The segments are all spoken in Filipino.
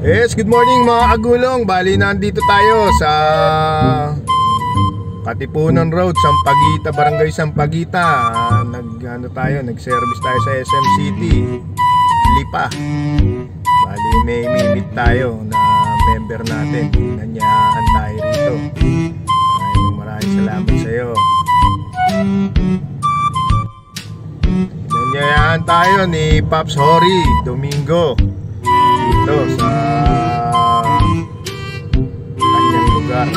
Yes, good morning mga kagulong. Bali, nandito tayo sa Katipunan Road, Sampaguita, Barangay Sampaguita. Nag-service tayo sa SM City, Lipa. Bali, may meet tayo na member natin. Nanyayahan tayo rito. Maraming salamat sa iyo. Nanyayahan tayo ni Pops Hori Domingo dito sa kanyang lugar.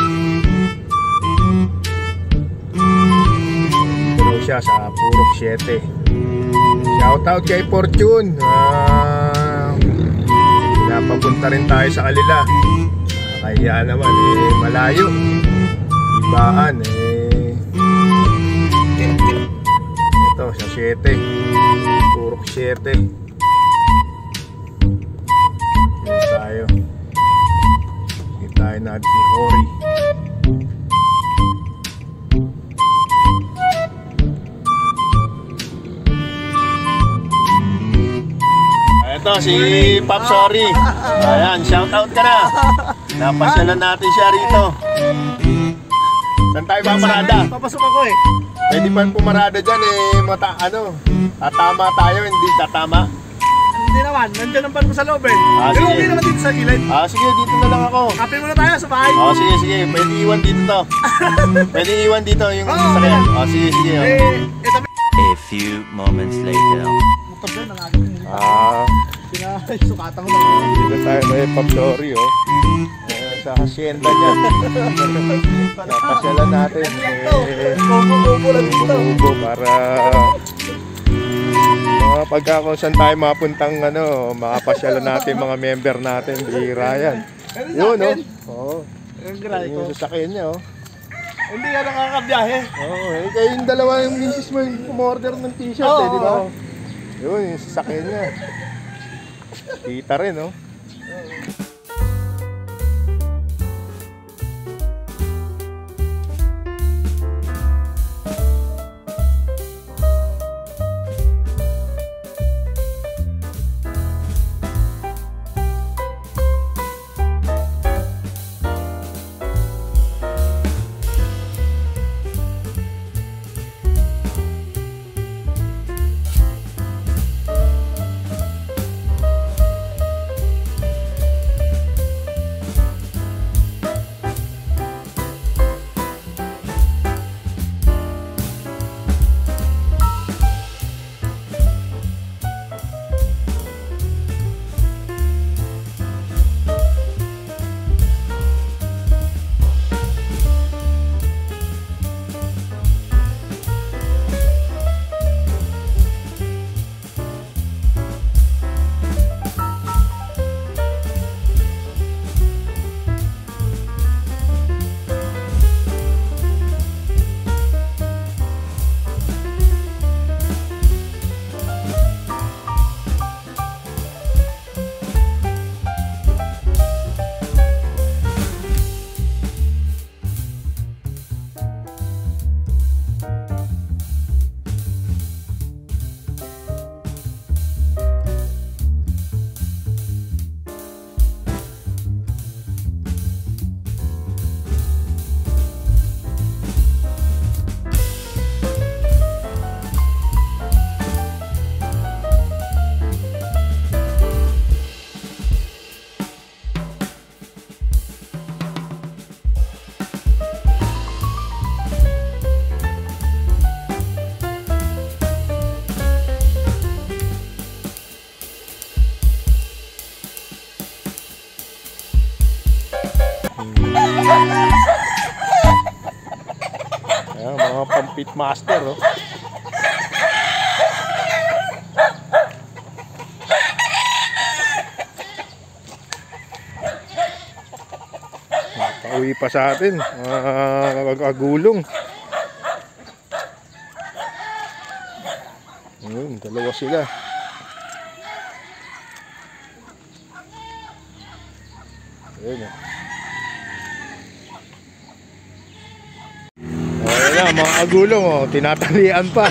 Dito siya sa Purok 7. Shoutout kay Fortune. Napapunta rin tayo sa kanila. Kaya naman malayo. Ibaan ito sa 7. Purok 7. Tayo natin si Hori. Ito si Pops Hori. Ayan, shout out ka na. Napasyalan natin siya rito. Saan tayo paparada? Papasok ako Pwede pa pumarada dyan tatama tayo, hindi tatama. Hindi naman, nandiyan ang pan ko sa loob Pero sige. hindi naman dito sa gilid. Sige, dito na lang ako. Kapin muna tayo sa bahay. Sige, pwede iwan dito to. Pwede iwan dito yung sasakyan. Sige. A few moments later. Motor doon, ang agad. Sinasukatan ko lang. Dito tayo may Pops Hori sa hacienda niya. Napasyalan natin. Ubo lang dito. Ubo para pagka kung saan tayo mapuntang makapasyalan natin mga member natin. Bihira yan. Yun yung sasakyan niya Hindi ka nakakabiyahe. Kayo yung dalawa yung misis mo yung umorder ng t-shirt di ba? Yun yung sasakyan niya. Kita rin mga pang-pit master Pauwi pa sa atin kagulong. Dalawa sila. Ayun Ayan mga kagulong tinatalian pa.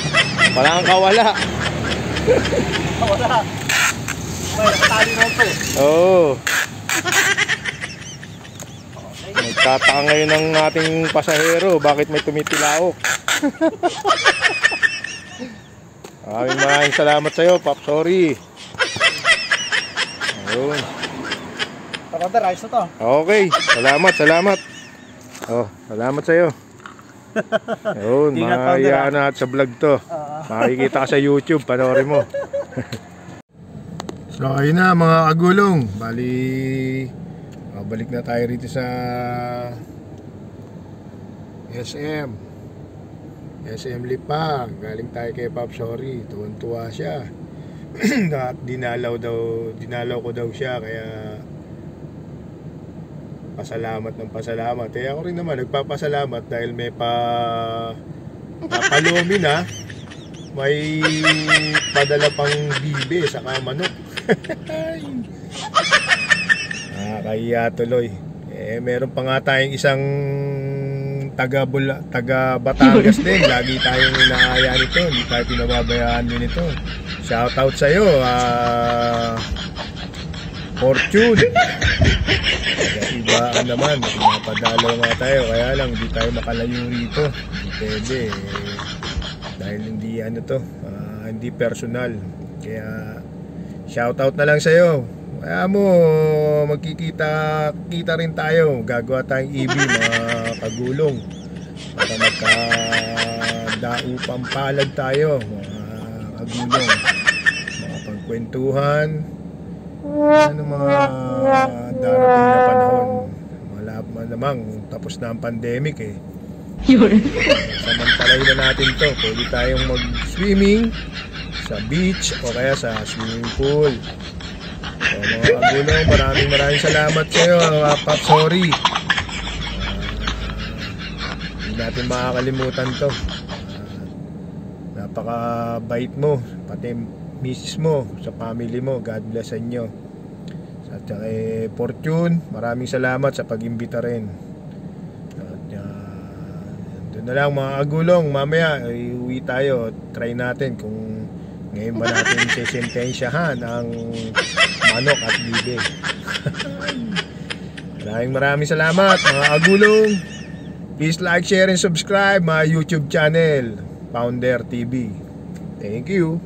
Walang kawala. Kawala. May nakatali naman po. Oo. Nagtataka ngayon ng ating pasahero, bakit may tumitilaok? Maraming salamat sa iyo, Pop. Sorry. Ayun. Tara, ayos na to. Okay, salamat. Oh, salamat sa iyo. Ayun, makayaan na sa vlog to. Makikita ka sa YouTube, panoorin mo. So ayun na mga kagulong, bali balik na tayo rito sa SM Lipa. Galing tayo kay Pop. Sorry, tuwan-tuwa siya. dinalaw ko daw siya, kaya pasalamat. Eh ako rin naman nagpapasalamat dahil may papalomi na, may padala pang bibe sa manok. Kaya tuloy. Meron pa nga tayong isang taga Batangas din. Lagi tayong inaaya nito. Hindi tayo pinababayaan din ito. Shoutout sa'yo, Fortune. Iba naman, pinapadalaw nga tayo. Kaya lang, hindi tayo makalayo rito. Hindi pwede. Dahil hindi personal. Kaya shoutout na lang sa'yo. Kaya mo, magkikita rin tayo. Gagawa tayong EB, mga kagulong, para magkadaupang palad tayo, mga kagulong. Mga pagkwentuhan, mga darating na panahon. Malaman namang tapos na ang pandemic eh. Samantalay na natin to. Pwede tayong mag-swimming sa beach o kaya sa swimming pool. So, mga kagulong, maraming salamat sa iyo, Pop. Sorry. Hindi natin makakalimutan to. Napakabait mo, pati misis mo, sa family mo. God bless sa inyo. At kay Fortune, maraming salamat sa pag-imbita rin. At doon na lang mga kagulong. Mamaya uwi tayo. Try natin kung ngayon ba natin sisentensyahan ang manok at bibe. Maraming salamat mga kagulong. Please like, share, and subscribe my YouTube channel, Pounder TV. Thank you.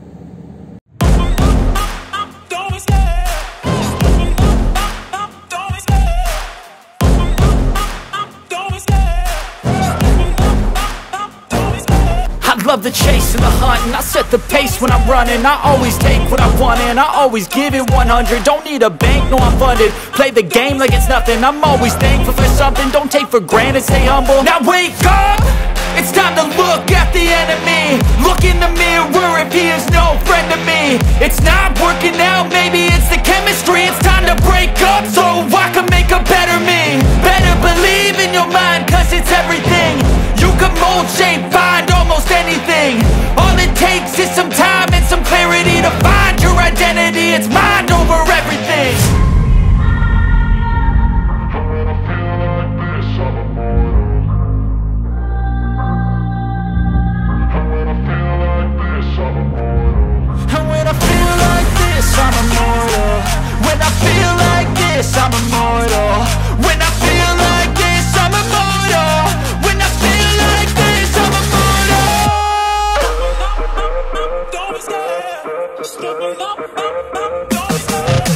Love the chase and the hunt, and I set the pace when I'm running. I always take what I want and I always give it 100. Don't need a bank, no I'm funded. Play the game like it's nothing. I'm always thankful for something. Don't take for granted, stay humble. Now wake up, it's time to look at the enemy. Look in the mirror if he is no friend to me. It's not working out, maybe it's the chemistry. It's time to break up so I can make a better me. Better believe in your mind, cause it's everything. You can mold, shape, find almost anything. All it takes is some time and some clarity to find your identity. It's mind over everything. And when I feel like this, I'm immortal. When I feel like this, I'm immortal. When I feel like this, I'm immortal. When I feel like this, I'm immortal. Don't be scared. Just give it up. Don't be scared.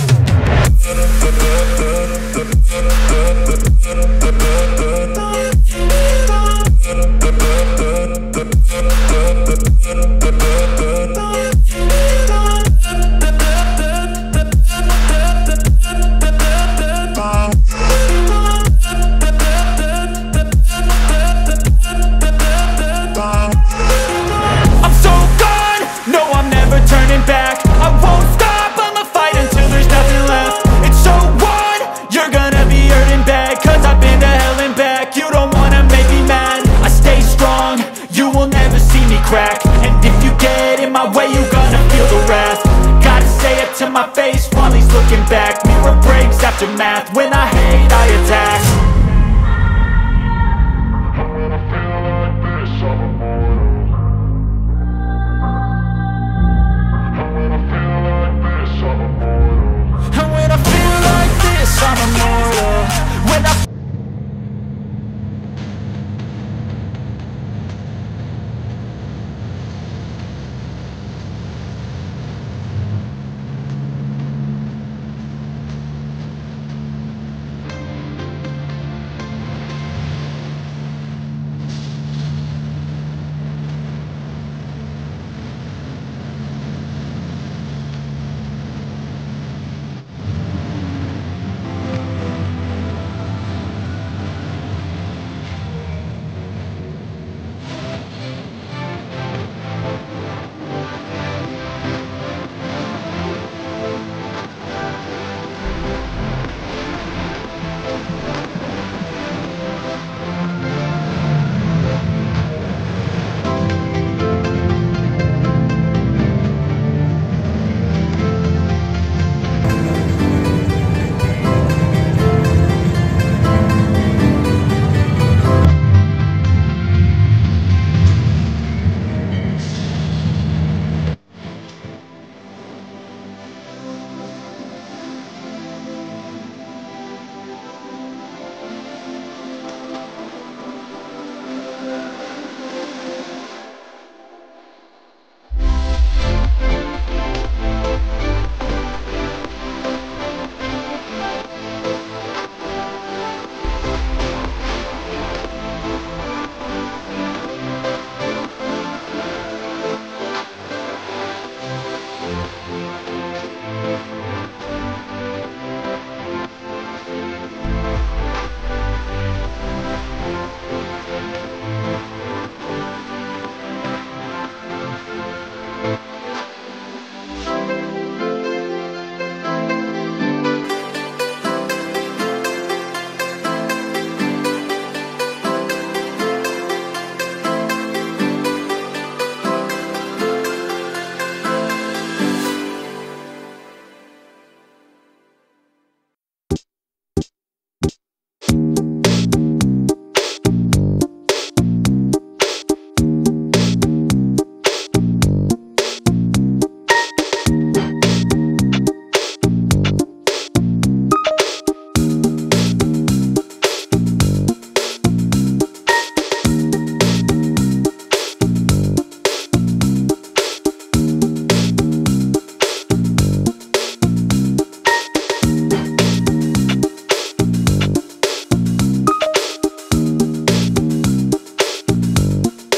And if you get in my way, you gonna feel the wrath. Gotta say it to my face while he's looking back. Mirror breaks after math. When I hate, I attack.